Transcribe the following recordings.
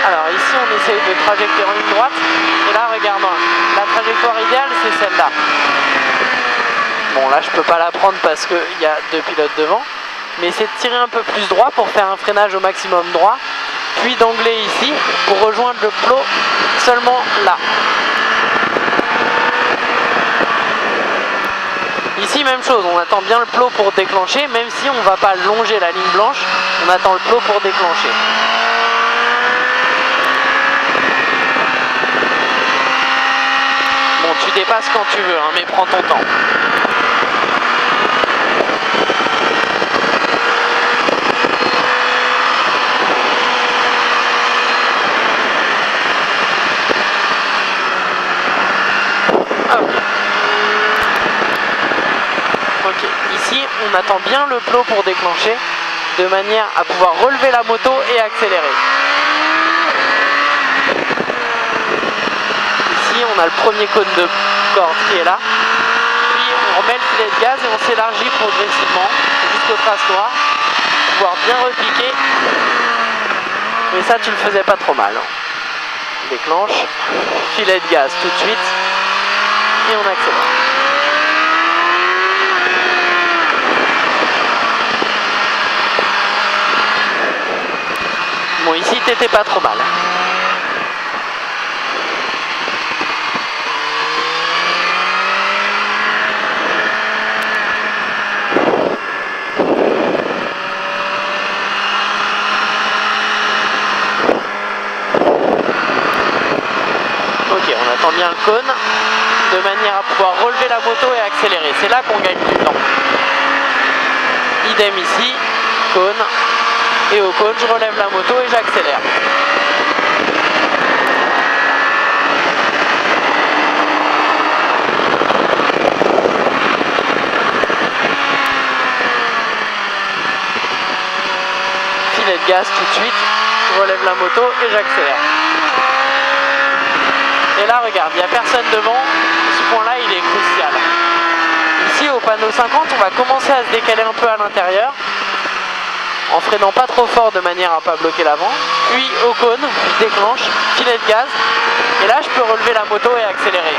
Alors ici on essaye de trajecter en ligne droite. Et là regarde, la trajectoire idéale c'est celle-là. Bon là je peux pas la prendre parce qu'il y a deux pilotes devant. Mais c'est de tirer un peu plus droit pour faire un freinage au maximum droit. Puis d'angler ici pour rejoindre le plot seulement là. Ici même chose, on attend bien le plot pour déclencher, même si on ne va pas longer la ligne blanche, on attend le plot pour déclencher. Bon, tu dépasses quand tu veux, hein, mais prends ton temps. Ok, ici on attend bien le plot pour déclencher, de manière à pouvoir relever la moto et accélérer. Ici on a le premier cône de corde qui est là, puis on remet le filet de gaz et on s'élargit progressivement jusqu'au trace noir, pour pouvoir bien repiquer, mais ça tu le faisais pas trop mal. Déclenche, filet de gaz tout de suite et on accélère. Bon, ici t'étais pas trop mal. Ok, on attend bien le cône de manière à pouvoir relever la moto et accélérer. C'est là qu'on gagne du temps. Idem ici, cône. Et au cône, je relève la moto et j'accélère. Filet de gaz tout de suite, je relève la moto et j'accélère. Et là, regarde, il n'y a personne devant, ce point-là, il est crucial. Ici, au panneau 50, on va commencer à se décaler un peu à l'intérieur, en freinant pas trop fort de manière à pas bloquer l'avant. Puis au cône, je déclenche, filet de gaz, et là je peux relever la moto et accélérer.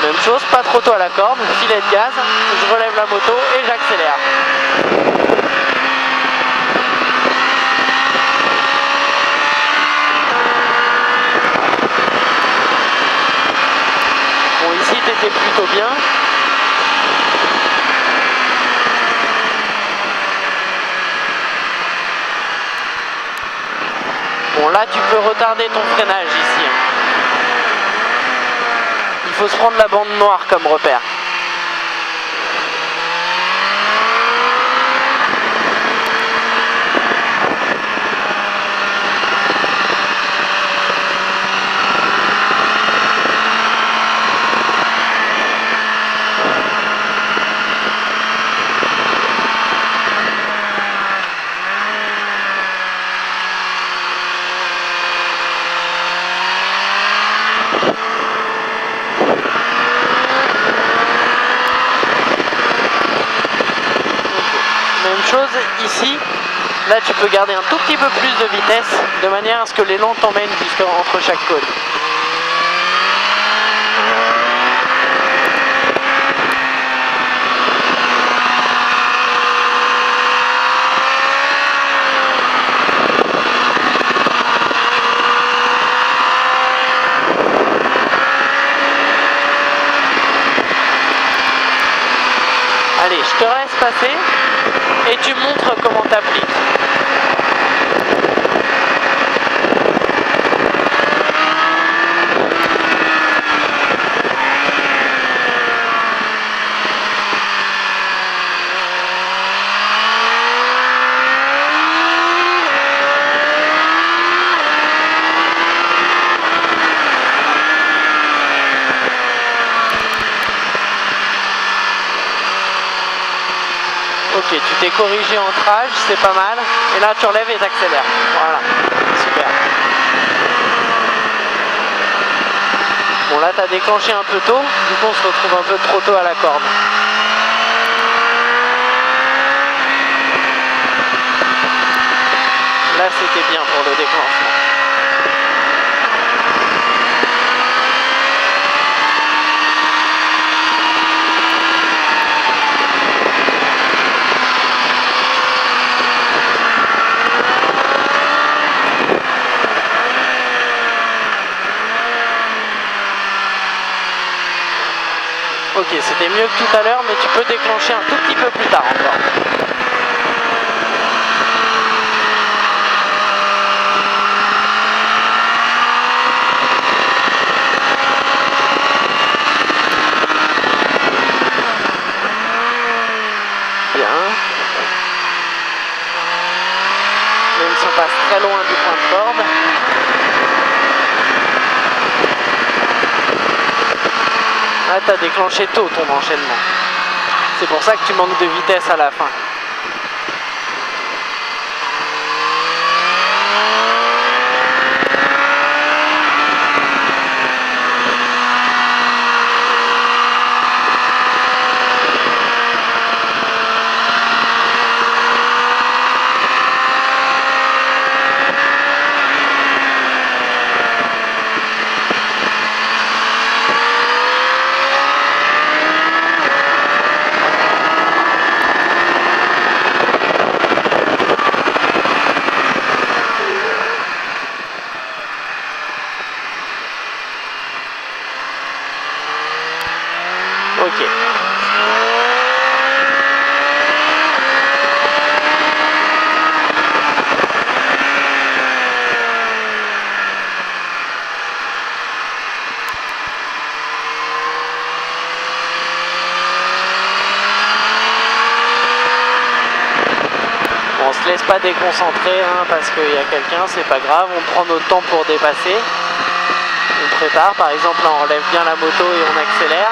Même chose, pas trop tôt à la corde, filet de gaz, je relève la moto et j'accélère. Bon, ici t'étais plutôt bien. Bon, là tu peux retarder ton freinage ici. Il faut se prendre la bande noire comme repère. Ici, là tu peux garder un tout petit peu plus de vitesse de manière à ce que l'élan t'emmène entre chaque cône. Allez, je te laisse passer et tu montres comment t'appliques. Ok, tu t'es corrigé en trage, c'est pas mal. Et là, tu relèves et t'accélères. Voilà, super. Bon, là, t'as déclenché un peu tôt. Du coup, on se retrouve un peu trop tôt à la corde. là c'était bien pour le déclenchement. Ok, c'était mieux que tout à l'heure, mais tu peux déclencher un tout petit peu plus tard encore. Bien. Même si on passe très loin du point de corde. Là, tu as déclenché tôt ton enchaînement. C'est pour ça que tu manques de vitesse à la fin. Ok. On se laisse pas déconcentrer hein, parce qu'il y a quelqu'un, c'est pas grave, on prend notre temps pour dépasser. On prépare, par exemple là on relève bien la moto et on accélère.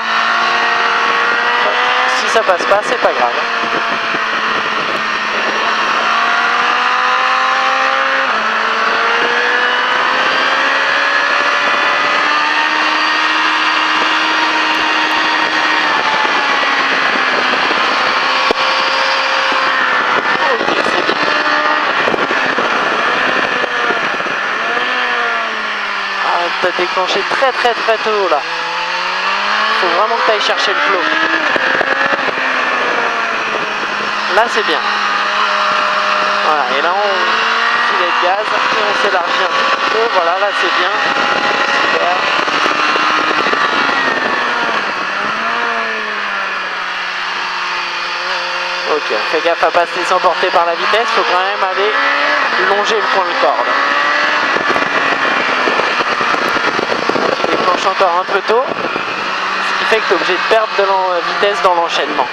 Si ça passe pas, c'est pas grave. T'as déclenché très tôt là. Faut vraiment que tu ailles chercher le flot. Là c'est bien. Voilà, et là on filet de gaz et on s'élargit un petit peu. Voilà, là c'est bien. Super. Ok, fais gaffe à pas se laisser emporter par la vitesse, faut quand même aller longer le point de corde. Encore un peu tôt, ce qui fait que tu es obligé de perdre de la vitesse dans l'enchaînement.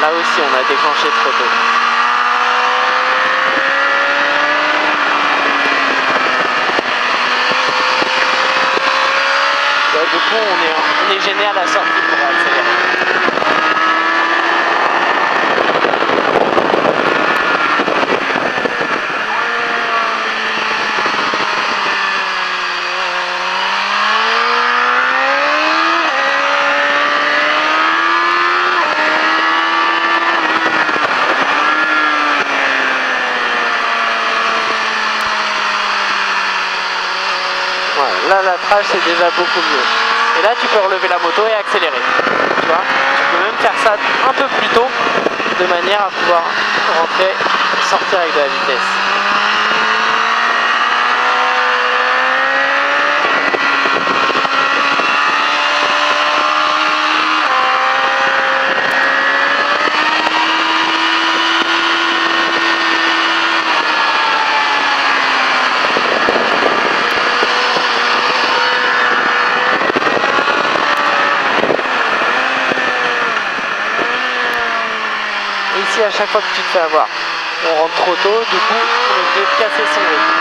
Là aussi on a déclenché trop tôt. Du coup on est gêné à la sortie pour accélérer. Voilà, là l'attrage c'est déjà beaucoup mieux. Et là tu peux relever la moto et accélérer. Tu vois, tu peux même faire ça un peu plus tôt de manière à pouvoir rentrer, sortir avec de la vitesse. Ici à chaque fois que tu te fais avoir, on rentre trop tôt, du coup on est obligé de casser son rythme.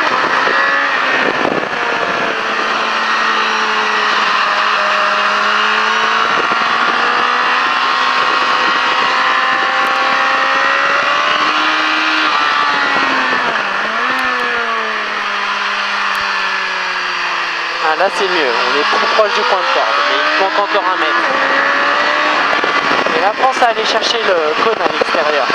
là c'est mieux, on est plus proche du point de corde, mais il manque encore 1 mètre. Et là pense à aller chercher le cône à l'extérieur.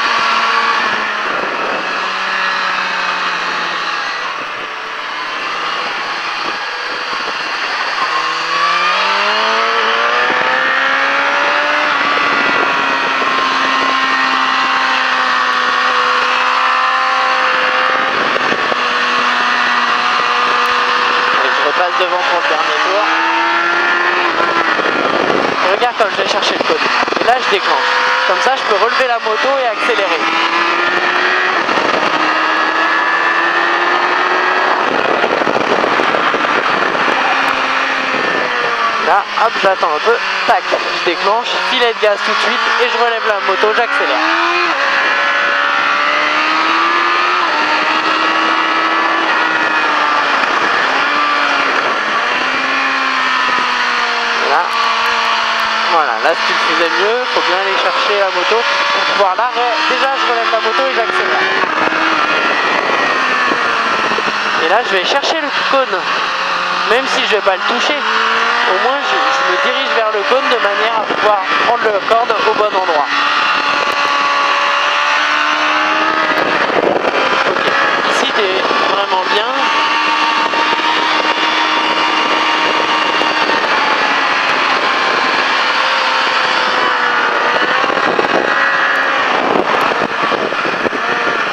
Devant pour le dernier tour. Et regarde comme je vais chercher le cône. Et là je déclenche. Comme ça je peux relever la moto et accélérer. Là, hop, j'attends un peu. Tac, je déclenche, filet de gaz tout de suite et je relève la moto, j'accélère. Voilà, là si tu le faisais mieux, il faut bien aller chercher la moto pour pouvoir là, déjà je relève la moto et j'accélère. Et là je vais chercher le cône, même si je ne vais pas le toucher, au moins je me dirige vers le cône de manière à pouvoir prendre le corde au bon endroit. Ok, ici tu es vraiment bien.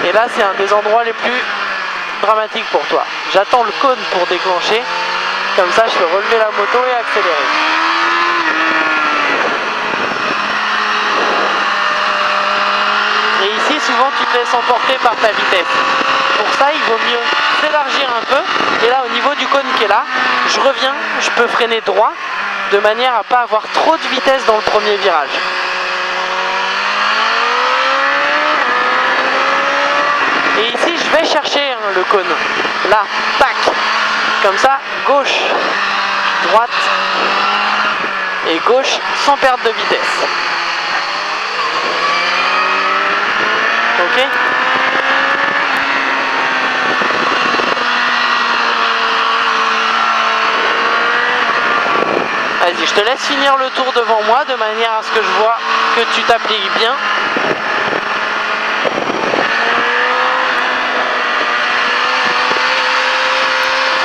Et là c'est un des endroits les plus dramatiques pour toi. J'attends le cône pour déclencher, comme ça je peux relever la moto et accélérer. Et ici souvent tu te laisses emporter par ta vitesse. Pour ça il vaut mieux s'élargir un peu. Et là au niveau du cône qui est là, je reviens, je peux freiner droit de manière à ne pas avoir trop de vitesse dans le premier virage. Et ici je vais chercher le cône, là, tac, comme ça, gauche, droite et gauche sans perte de vitesse. Ok ? Vas-y, je te laisse finir le tour devant moi de manière à ce que je vois que tu t'appliques bien.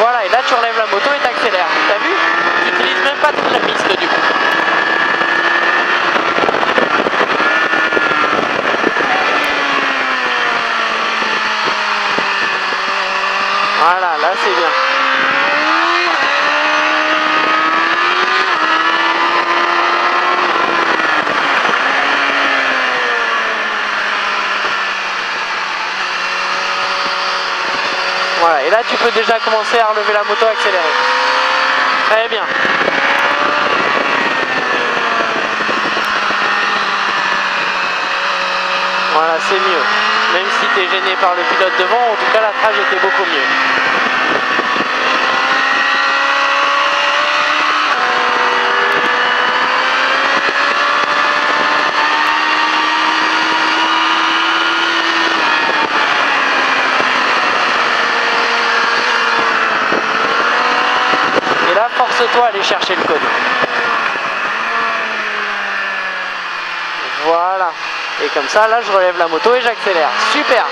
Voilà, et là tu relèves la moto et t'accélères. T'as vu? Tu n'utilises même pas toute la piste du coup. Voilà, là c'est bien. Voilà, et là tu peux déjà commencer à relever la moto, accélérer. Très bien. Voilà, c'est mieux. Même si tu es gêné par le pilote devant, en tout cas la trage était beaucoup mieux. Force-toi à aller chercher le cône. Voilà. Et comme ça, là, je relève la moto et j'accélère. Super.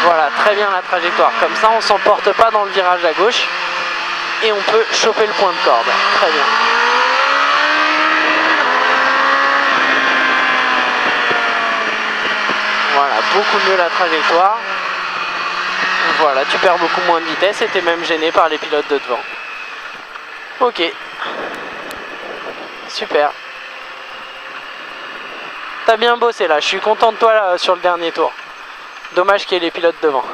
Voilà, très bien la trajectoire. Comme ça, on ne s'emporte pas dans le virage à gauche. Et on peut choper le point de corde. Très bien. Voilà, beaucoup mieux la trajectoire. Voilà, tu perds beaucoup moins de vitesse et tu es même gêné par les pilotes de devant. Ok. Super. T'as bien bossé là, je suis content de toi là, sur le dernier tour. Dommage qu'il y ait les pilotes devant.